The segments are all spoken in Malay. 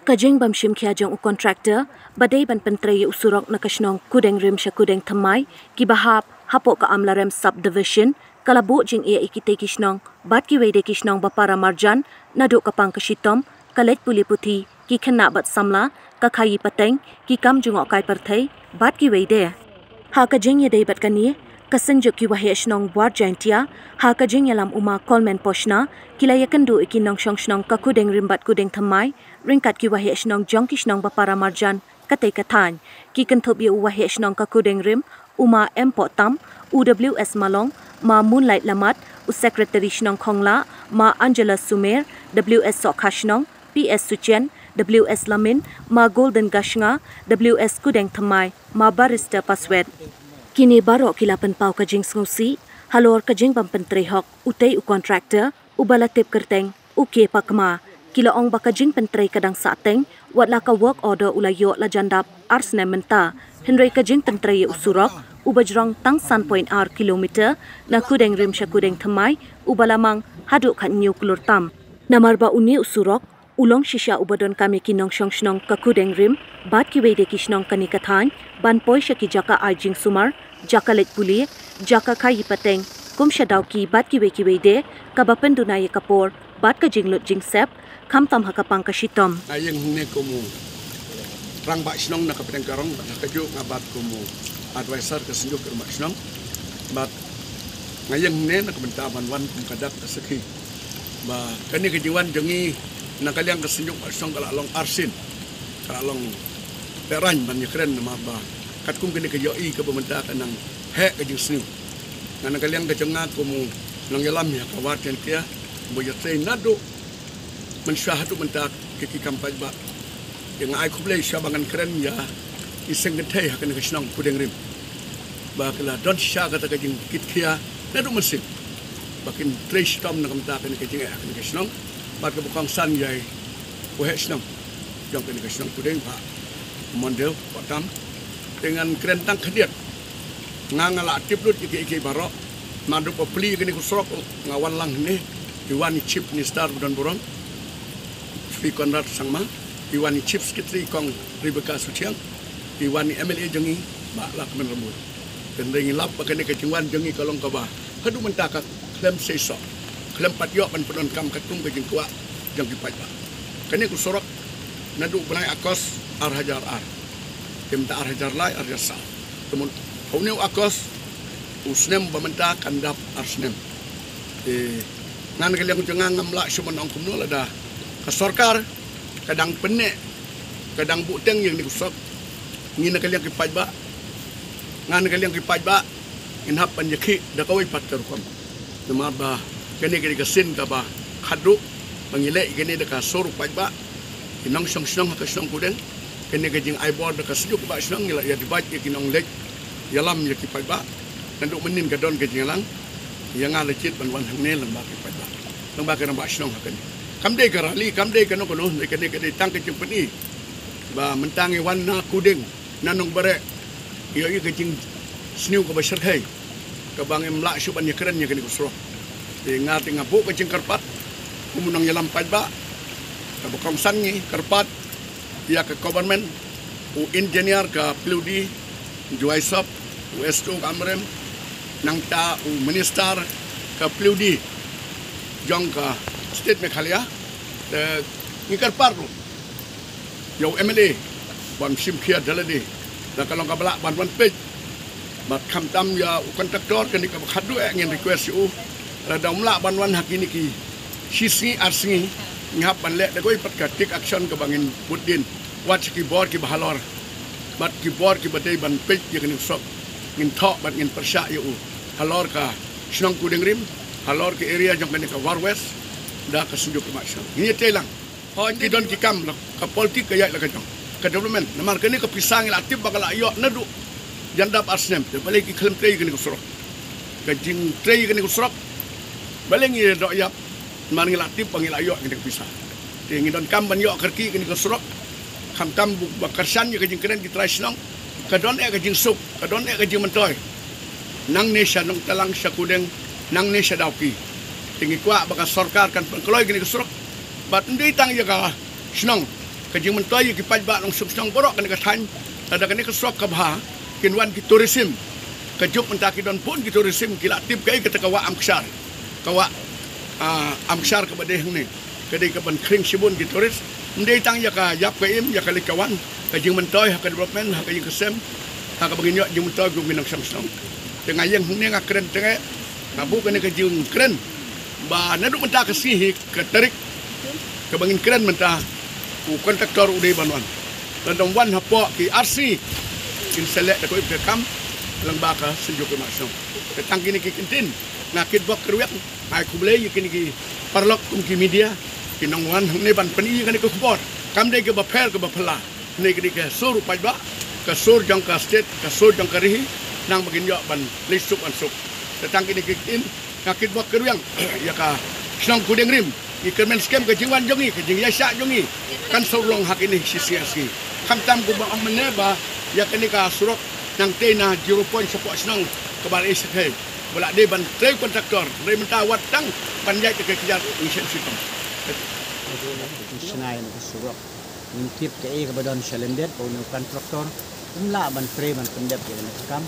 Kajing bamshim kiajang u kontraktor, badai ban pentrei usurok na kasnong kudeng rim sya kudeng thamai, kibahap hapok ka amlarem subdivision, kalabuk jing ia ikite kisnong, bat ki wede kisnong bapara marjan, naduk kapang kasitom, kalet puli puti, ki kena bat samla, kakayi pateng, ki kam jungok kai perthai, bat ki wede. Ha kajing yedai bat kani, kasenjuk ki wahi asnong buat jaintia, ha kajing yalam uma kolmen poshna, kila yakendu ikinong shnong kakudeng rimbat kudeng thamai, ringkat ki wahi asnong jong kisnong bapara marjan, katay katan, ki kentup ya wahi asnong kakudeng rim, uma empo tam, UWS malong, ma moonlight lamat, secretary shnong khongla, ma Angela Sumer, WS Sokashnong, PS Suchen, WS Lamin, ma Golden Gashnga, WS Kudeng Thamai, ma Barrister Paswet. Kini barok kilapan pau kajing sengusi, halor kajing bampen trehok, utay u kontraktor, ubalatip kerteng, uke pakma, kila ong bakajing pentrei kadang sateng, wat laka work order ulayo la jandap, arsne menta, henry kajing pentrei usurok, ubajrong tang san point r kilometer, na kudeng rim sya kudeng thamai, ubalamang haduk kan new kulur tam. Namarba uni usurok, ulong shisha ubadon kami kinong shnong ka kudeng rim, bat ki wede kishnong kani kathan, ban poi sya ki jaka ajing sumar, jaka let puli, jaka kayi pateng, kum sya daw ki bat ki wede, kabapen dunaya kapor, bat ka jing lut jing sep, kam tam hakapang kashitom. Ayeng ne kumu, rang bak shnong na kapateng karong, na kajuk ngabat kumu, advisor kesenjuk ke rumah shnong, bat ngayeng ne na kabentaban wan kum kadak kaseki, ba kani kejiwan jengi, na kaliang kesenjuk bak shnong kalalong arsin, kalalong peran banyak keren nama ba, kat kum kini kejoi ke pemerintah kanang hek kejing senu, na kaliang kejengat kumu, nang yalam ya kawat yang kia, boya train nado, mensyahadu mentak kiki kampanye ba, yang ai kublai syabangan keren ya, iseng gentei akan kesnong kudeng rim, ba kala don syah kata kejing kit kia, nado mesin, bakin trace tom nak mentak kena kejing akan kesnong, ba kebukang san jai, wahai senong, jom kena kesnong kudeng ba, mondel patam, dengan kerentang kediat, ngangala aktif lut iki barok, madu pepeli kini kusrok ngawan lang ni, iwani chip ni star budan borong, Sri Konrad Sangma, iwani chip sekitri kong Rebecca Suciang, iwani MLA jengi, baklah kemen rambut. Dan ringi lap pakani kecingwan jengi kalong kaba, hadu mentaka klem sesok, klem patiok pan penon kam katung kecing kuat, jang kipat ba. Kani kusrok, nadu benai akos arhajar ar. Kemta arhajar lai arjasa. Temun hauneu akos usnem bamenta kandap arsnem. Ngan kaliang jangan ngamla syuman ong kumno lada. Kasorkar kadang penek, kadang buteng yang dikusok. Ngina kaliang kipat ba. Ngan kaliang kipat ba. Inhap panjaki dakawai patter kom. Nama ba kani kani kasin ka ba khadu pangilek kani deka soru pat ba. Inong song ka song kudeng. Kani kajing aibor deka sejuk ba song ngila ya dibat ya kinong lek yalam ya kipat ba. Nanduk menin kadon kajing lang. Yang alecit ban hangne lang ba kipat ba. Nang ba kana ba song kani. Kamdei karali, kamdei kano kono, kani tang kajing peni. Ba mentangi wan na kudeng nanong bare. Iyo kajing sniu ka ba syarkai. Kabang emla syuban ya keren ya kani kusro. Ngati ngapu kajing karpat. Kumunang yalam pat ba. Kabukong sangi karpat. Ia ke government, u engineer ke PLUD, juai sop, u estu kamrem, nangta u minister ke PLUD, jong ke state Meghalaya, ngikar parlo, yo MLA, bam sim kia daladi, dan kalau kabela bantuan pej, mat kamtam ya u kontraktor kini kabakadu ngin request u, radang mula bantuan hak ini ki, sisi arsingi, ngap panlek dagoi pat ka take action ke bangin budin wat ki board ki bahalor bat ki board ki badai ban pej ye kini sok ngin thok bat ngin persya ye u halor ka snong kudeng rim halor ke area jong kani ka war west da ka sunjuk ke maksud ni telang ho ki don ki kam ka politik ka ya la ka jong ka development namar kani ka pisang la tip bakal ayo nadu jandap arsnem de balik ki klem trei kini kusrok ka jing trei kini kusrok baleng ye do yap mangi latip panggil ayok kita bisa. Tinggi don kam banyak kerki kini kesurok. Kam bakarsan je kejing keren kita rasional. Kadon kejing sup, kadon kejing mentoy. Nang nesha nong talang syakudeng, nang nesha dauki. tinggi kuat baka sorkar kan pengkeloi gini kesuruk bat ndi tang ya ka snong ka jing mentoi ki paj ba nong snong borok kan ka than ada kan ke suruk ka bha kinwan ki tourism ka juk mentaki don pun ki tourism ki latip kai ka wa amksar kawa amksar ka badeh ni kadai ka ban kring sibun ki turis ndi tang ya ka yap ka im ya ka likawan ka jing mentoi ka development ka jing kesem ka bagin yo jing mentoi gu minang snong dengan yang ni ngak keren tengah ngabu kena kejung keren ba nadu mentah kesih ke terik ke bangin keren mentah ku kontraktor udah banwan dan wan hapo ki RC kin selek da ko ibe kam lang baka senjuk ke masong ketang kini ki kintin ngakit bok kerwet ai ku beli kini ki parlok kum ki media kinong wan ne ban peni kan ko kupor kam de ke ba pher ke ba phala ne ki ke sur pajba ke sur jang ka state ke sur jang ka rihi nang bagin yo ban lisuk ansuk tetang kini kikin ngakit buat keruyang ya ka snong kudeng rim ikermen scam ke jingwan jongi ke jing yasa jongi kan sorong hak ini sisi kamtam ku ba amne ba ya kini ka surok nang tena 0 point support snong ke bar ishe bola de ban tre kontraktor re menta watang ban yai ke kejar mission sitom senai ke surok ngintip ke ke badon shalendet ko no kontraktor umla ban pre ban pendep ke kam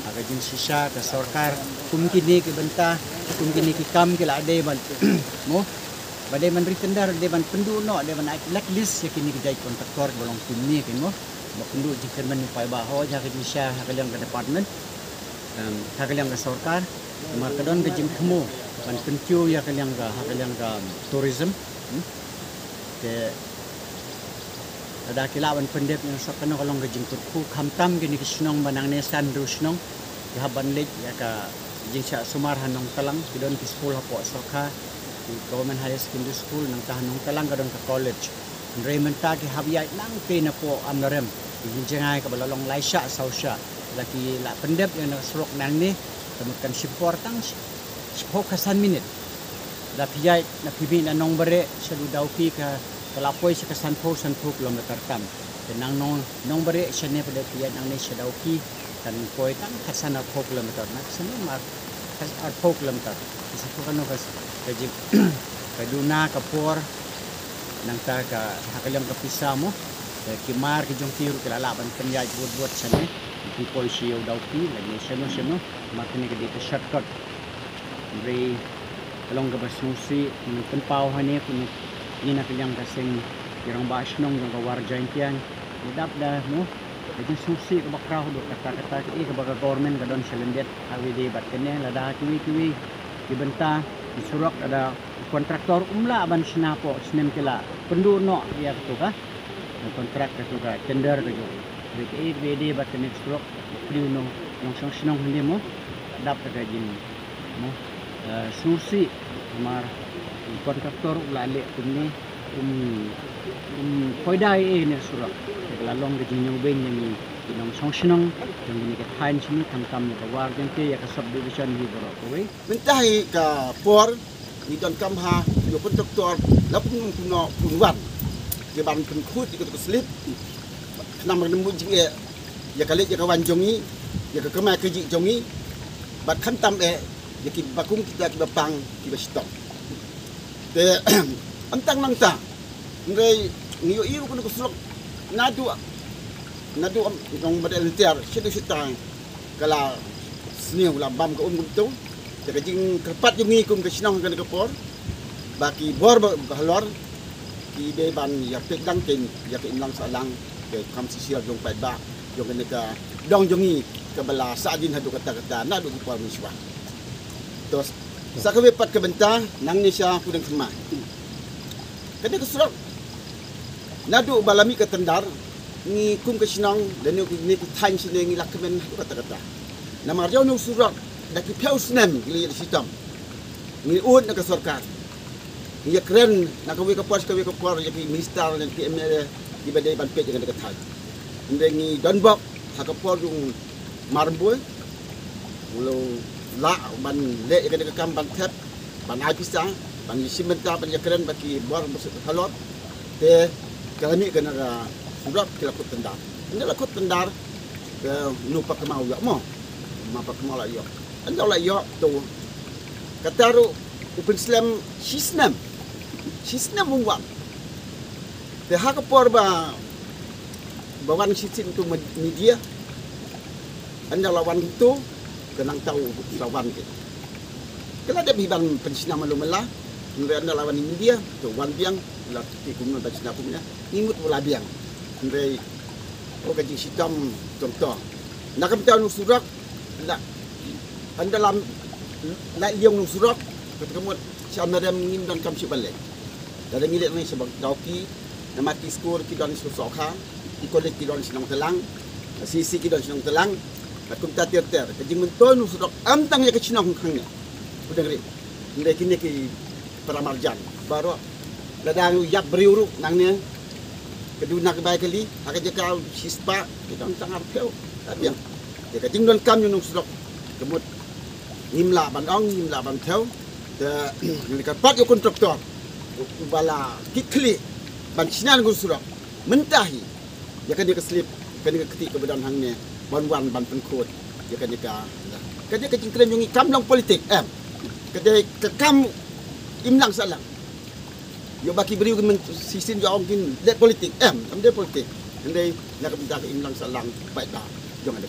aga jin sisa ke sarkar kumkini ke benta kumkini ke kam ke la de ban mo bade man ritendar de ban pendu no de ban blacklist ya kini ke jai kontraktor bolong kumni ke mo ba pendu jikan man pai ba ho ja ke sisa ke yang ke department ha ke yang ke sarkar mar kadon ke jin khmo ban pentiu ya ke yang ke tourism ke ada kilawan pendep yang sakana kalong gajing turku kamtam gini kisnong banang nesan rusnong ya ban lej ya ka jing sa sumar hanong talang kidon ki school hapo soka di government high secondary school nang tahanong talang kadon ka college Raymond ta ki habiyai nang pe na po amlarem jing jangai ka balalong laisha sausha laki la pendep yang nasrok nang ni temukan supportang 10 minit da piyai na pibi na nong bare salu daupi ka kalapoy sa kasanpo kilometer tam tenang nong bare siya ne pada piyai nang ni siya daupi kan poy tam kasana 4 kilometer na kasana mar 4 kilometer isa po kano kaji kaduna kapor nang ta ka hakalang kapisa mo kimar ki jong tiru kilalaban penyaj buat siya ne poy siya daupi lagi siya no makini ka dito shortcut re kalong gabas nusi ng penpau hani kun ina kanyang kasing kirang basnong ng kawarjain tiyan idap dah mo jadi susi ka bakraw do kata-kata ki ka baga government kadon salendet awi di bat kene lada kiwi dibenta disurok ada kontraktor umla ban sinapo sinem kila penduno ya tu ka kontrak ka juga tender ka juga BD bat kene surok priuno yang sinong hindi mo dap ka jin mo susi mar kontraktor ulale kumni koidai ne surak lalong de jinyo ben yang inong songsinong yang ni ka thain sini tam ka war jente ya ka subdivision hi boro kowe mentahi ka por ni don kamha yo kontraktor lapun kuno kunwan ke ban kun khut ke slip nam nemu jing ya kale ya kawan jongi ya ka kama ke ji jongi bat khantam jadi bakum kita bapang kita stop te antang nang ta ngai ngiyo iu kun kuslok nadu ngong badal tiar situ sitang kala sniu la bam ka tu te jing kerpat jungi kum ke sinong kan ke por baki bor halor ki de ban ya pek dang tin ya ke inlang salang ke kam sisial jong pai ba jong ne ka dong jungi ke bala sajin hadu kata nadu ki por miswa terus sakawe pat ke benta nang ni sia kudang semai kena kesurok nadu balami ke tendar ni kum ke sinang dan ni time sini ngi lakmen kata nama jauh nu surak dak piau snem li sistem ni ud nak sarkar ni keren nak kawe ke pos ya minister dan PML di badai ban pej dengan dekat thai ndengi donbok hakapor yung marboy ulo la ban le ke kam ban tep ban ai pisang ban simenta ban yakren baki bor masuk halot te kami kena surat kila kut tendar ini la kut tendar ke nupa kemau ya mo mapa kemau la yo anda la yo tu kataru Upin Slam Shisnam Mungwang. The Hakapor bawan sisin tu media. Anda lawan itu kenang tahu lawan kita. Kalau ada biban pensina malu-mela, anda lawan media tu wan biang la tikum na pensina punya. Nimut bola biang. Anda kaji sitam contoh. Nakam tahu surak la anda lam la liong surak ketemu siamara mingin dan kam sibale. Dari milik ni sebab dauki nama skor kita ni susokha, ikolet kita ni senang telang, sisi kita senang telang, akum tatir kajing menton susok amtang ya kecinong khangnya. Udah ngeri. Ndai kini ki paramarjan. Baru ladang yap beriuru nangnya keduna ke baik kali akan jeka sispa kita tang arteu tapi ya kajing don kam yung susok kemut himla bandong himla banteu de ni kapat yo kontraktor bala kikli ban sinan gur surok mentahi ya kan dia keslip kan dia ketik kebedan hangnya ban ban pengkut ya kan dia kecing krem yung ikam lang politik kedai kekam imlang salang yo baki beri sisin jo ongkin det politik amde politik andai nak minta imlang salang baik dah jangan ada